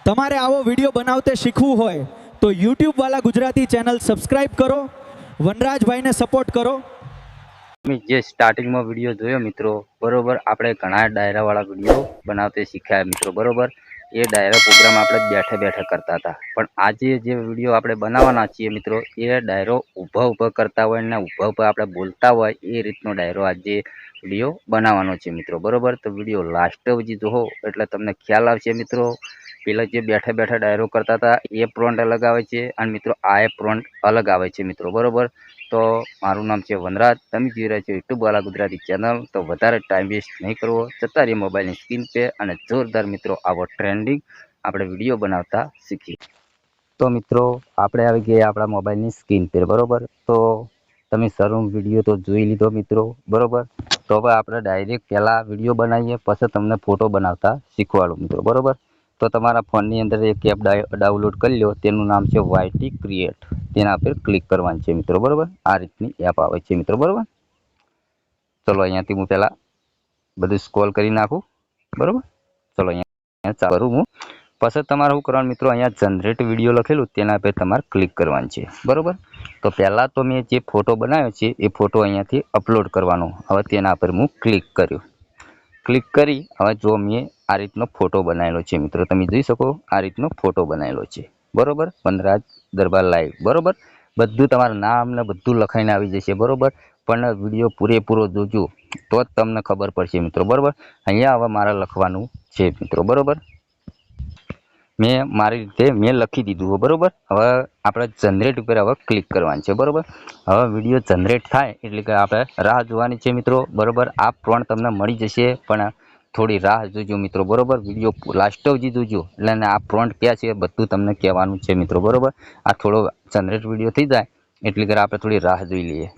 તમારે આવો વિડીયો બનાવતે શીખવું હોય તો YouTube વાલા ગુજરાતી ચેનલ સબસ્ક્રાઇબ કરો, વનરાજભાઈને સપોર્ટ કરો। જે સ્ટાર્ટિંગમાં વિડીયો જોયો મિત્રો બરોબર, આપણે ઘણા ડાયરાવાળા વિડીયો બનાવતે શીખ્યા મિત્રો બરોબર। એ ડાયરા પ્રોગ્રામ આપણે બેઠે બેઠે કરતા હતા, પણ આજે જે વિડીયો આપણે બનાવવાના છીએ મિત્રો એ ડાયરો ઊભા કરતા હોય ને ઊભા આપણે બોલતા હોય એ રીતનો ડાયરો આજે વિડીયો બનાવવાનો છે મિત્રો બરોબર। તો વિડીયો લાસ્ટ સુધી જોવો એટલે તમને ખ્યાલ આવશે મિત્રો। પેલા જે બેઠે બેઠે ડાયરો કરતા હતા એ પ્રોન્ટ અલગ આવે છે અને મિત્રો આ પ્રોન્ટ અલગ આવે છે મિત્રો બરોબર। તો મારું નામ છે વનરાજ, તમે જોઈ રહ્યા છો યુટ્યુબ વાલા ગુજરાતી ચેનલ। તો વધારે ટાઈમ વેસ્ટ નહીં કરવો, જતા રહીએ મોબાઈલની સ્ક્રીન पे અને જોરદાર મિત્રો આવો ટ્રેન્ડિંગ આપણે વિડીયો બનાવતા શીખીએ। તો મિત્રો આપણે આવી ગયા આપણા મોબાઈલની સ્ક્રીન पे બરોબર। તો તમે શરૂ વિડીયો તો જોઈ લીધો મિત્રો બરોબર। તો હવે આપણે ડાયરેક્ટ પહેલાં વિડીયો બનાવીએ, પછી તમને ફોટો બનાવતા શીખવાડું મિત્રો બરોબર। તો તમારા ફોનની અંદર એક એપ ડાઉનલોડ કરી લો, તેનું નામ છે YT ક્રિએટ। તેના પર ક્લિક કરવાનું છે મિત્રો બરોબર। આ રીતની એપ આવે છે મિત્રો બરોબર। ચલો અહીંયાથી હું પહેલાં બધું સ્ક્રોલ કરી નાખું બરોબર। ચલો અહીંયા ચાલુ કરું હું, પછી તમારે શું કરવાનું મિત્રો, અહીંયા જનરેટ વિડીયો લખેલું તેના પર તમારે ક્લિક કરવાનું છે બરોબર। તો પહેલાં તો મેં જે ફોટો બનાવ્યો છે એ ફોટો અહીંયાથી અપલોડ કરવાનો। હવે તેના પર હું ક્લિક કર્યું, ક્લિક કરી હવે જો મેં આ રીતનો ફોટો બનાવેલો છે મિત્રો, તમે જોઈ શકો આ રીતનો ફોટો બનાવેલો છે બરોબર। વનરાજ દરબાર લાઈવ બરોબર, બધું તમારું નામ ને બધું લખાઈને આવી જશે બરોબર। પણ વિડીયો પૂરેપૂરો જોજો તો જ તમને ખબર પડશે મિત્રો બરોબર। અહીંયા હવે મારે લખવાનું છે મિત્રો બરોબર, મેં મારી રીતે મેં લખી દીધું બરોબર। હવે આપણે જનરેટ ઉપર હવે ક્લિક કરવાનું છે બરોબર। હવે વિડીયો જનરેટ થાય એટલે કે આપણે રાહ જોવાની છે મિત્રો બરોબર। આ પ્રોન્ટ તમને મળી જશે પણ થોડી રાહ જોજો મિત્રો બરોબર। વિડીયો લાસ્ટ સુધી જોજો એટલે આ પ્રોન્ટ ક્યાં છે બધું તમને કહેવાનું છે મિત્રો બરોબર। આ થોડો જનરેટ વિડીયો થઈ જાય એટલે કે આપણે થોડી રાહ જોઈ લઈએ।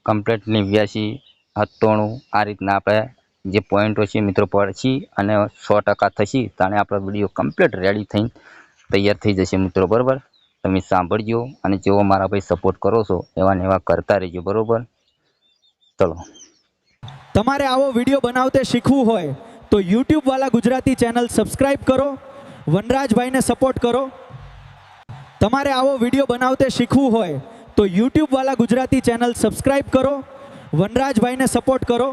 કમ્પ્લીટ 89 97 આ રીતના આપણે જે પોઈન્ટો છે મિત્રો પડશે અને 100% થશે તાણે આપણો વિડીયો કમ્પ્લીટ રેડી થઈને તૈયાર થઈ જશે મિત્રો બરોબર। તમે સાંભળજો અને જેવો મારા ભાઈ સપોર્ટ કરો છો એવા ને એવા કરતા રહેજો બરોબર। ચલો, તમારે આવો વિડીયો બનાવતે શીખવું હોય તો YouTube વાલા ગુજરાતી ચેનલ સબસ્ક્રાઇબ કરો, વનરાજભાઈને સપોર્ટ કરો। તમારે આવો વિડીયો બનાવતે શીખવું હોય તો YouTube વાલા ગુજરાતી ચેનલ સબસ્ક્રાઇબ કરો, વનરાજભાઈને સપોર્ટ કરો।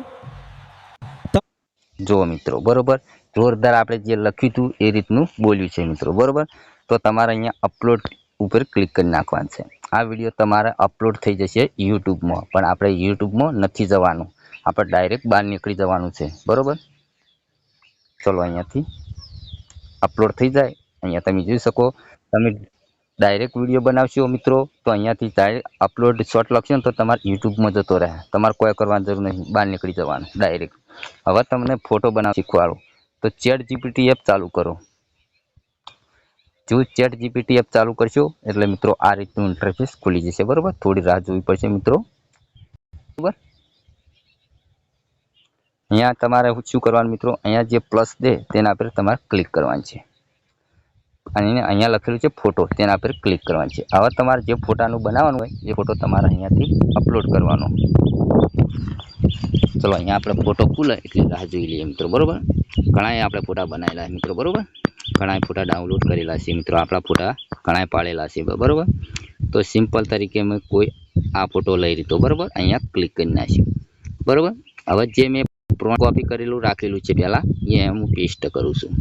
જો મિત્રો બરોબર, જોરદાર આપણે જે લખ્યું હતું એ રીતનું બોલ્યું છે મિત્રો બરોબર। તો તમારે અહીંયા અપલોડ ઉપર ક્લિક કરી નાખવાનું છે। આ વિડીયો તમારે અપલોડ થઈ જશે યુટ્યુબમાં, પણ આપણે યુટ્યુબમાં નથી જવાનું, આપણે ડાયરેક્ટ બહાર નીકળી જવાનું છે બરોબર। ચલો અહીંયાથી અપલોડ થઈ જાય, અહીંયા તમે જોઈ શકો, તમે ડાયરેક્ટ વિડીયો બનાવશો મિત્રો તો અહીંયાથી ડાયરેક્ટ અપલોડ શોર્ટ લખશો ને તો તમારે યુટ્યુબમાં જતો રહે, તમારે કોઈ કરવાની જરૂર નહીં, બહાર નીકળી જવાનું ડાયરેક્ટ। હવે તમને ફોટો બનાવવા શીખવાડું તો ChatGPT એપ ચાલુ કરો। જો ChatGPT એપ ચાલુ કરશો એટલે મિત્રો આ રીતનું ઇન્ટરફેસ ખુલી જશે બરોબર। થોડી રાહ જોવી પડશે મિત્રો બરાબર। અહીંયા તમારે શું કરવાનું મિત્રો, અહીંયા જે પ્લસ દે તેના પર તમારે ક્લિક કરવાનું છે અને અહીંયા લખેલું છે ફોટો, તેના પર ક્લિક કરવાનું છે। હવે તમારે જે ફોટાનું બનાવવાનું હોય એ ફોટો તમારે અહીંયાથી અપલોડ કરવાનો। ચલો અહીંયા આપણે ફોટો ખુલે એટલે રાહ જોઈ લઈએ મિત્રો બરોબર। ઘણા આપણે ફોટા બનાવેલા છે મિત્રો બરોબર, ઘણા ફોટા ડાઉનલોડ કરેલા છે મિત્રો, આપણા ફોટા ઘણા પાડેલા છે બરોબર। તો સિમ્પલ તરીકે મેં કોઈ આ ફોટો લઈ લીધો બરોબર, અહીંયા ક્લિક કરી નાખ્યું બરોબર। હવે જે મેં કોપી કરેલું રાખેલું છે પહેલાં એ હું પેસ્ટ કરું છું।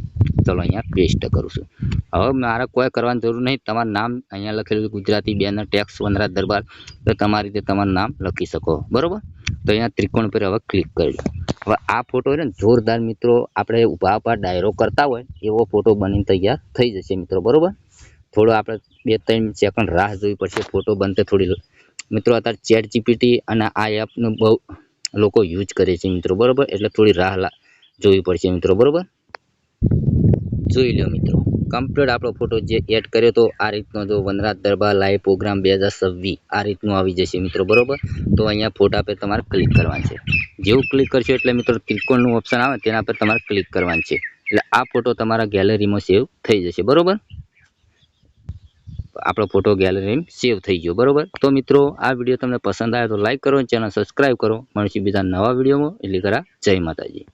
ચલો અહીંયા પેસ્ટ કરું છું। હવે મારે કોઈ કરવાની જરૂર નહીં, તમારું નામ અહીંયા લખેલું ગુજરાતી બેનર ટેક્સ વનરાજ દરબાર, તો તમારી રીતે તમારું નામ લખી શકો બરોબર। તો અહીંયા ત્રિકોણ પર હવે ક્લિક કરી લો। હવે આ ફોટો છે ને જોરદાર મિત્રો, આપણે ઊભા ઊભા ડાયરો કરતા હોય એવો ફોટો બનીને તૈયાર થઈ જશે મિત્રો બરોબર। થોડો આપણે 2-3 સેકન્ડ રાહ જોવી પડશે ફોટો બનતે થોડી મિત્રો। અત્યારે ChatGPT અને આ એપનું બહુ લોકો યુઝ કરે છે મિત્રો બરોબર, એટલે થોડી રાહ જોવી પડશે મિત્રો બરોબર। જોઈ લો મિત્રો, કમ્પ્લીટ આપણો ફોટો જે એડ કર્યો તો આ રીતનો જો વનરાજ દરબાર લાઈવ પ્રોગ્રામ 2026 આ રીતનું આવી જશે મિત્રો બરોબર। તો અહીંયા ફોટા પર તમારે ક્લિક કરવાનું છે। જેવું ક્લિક કરશો એટલે મિત્રો ત્રિકોણનું ઓપ્શન આવે તેના પર તમારે ક્લિક કરવાનું છે, એટલે આ ફોટો તમારા ગેલેરીમાં સેવ થઈ જશે બરોબર। આપણો ફોટો ગેલેરીમાં સેવ થઈ ગયો બરોબર। તો મિત્રો આ વિડીયો તમને પસંદ આવે તો લાઈક કરો, ચેનલ સબસ્ક્રાઈબ કરો, મળીશું બીજા નવા વિડીયોમાં। એટલે જય માતાજી।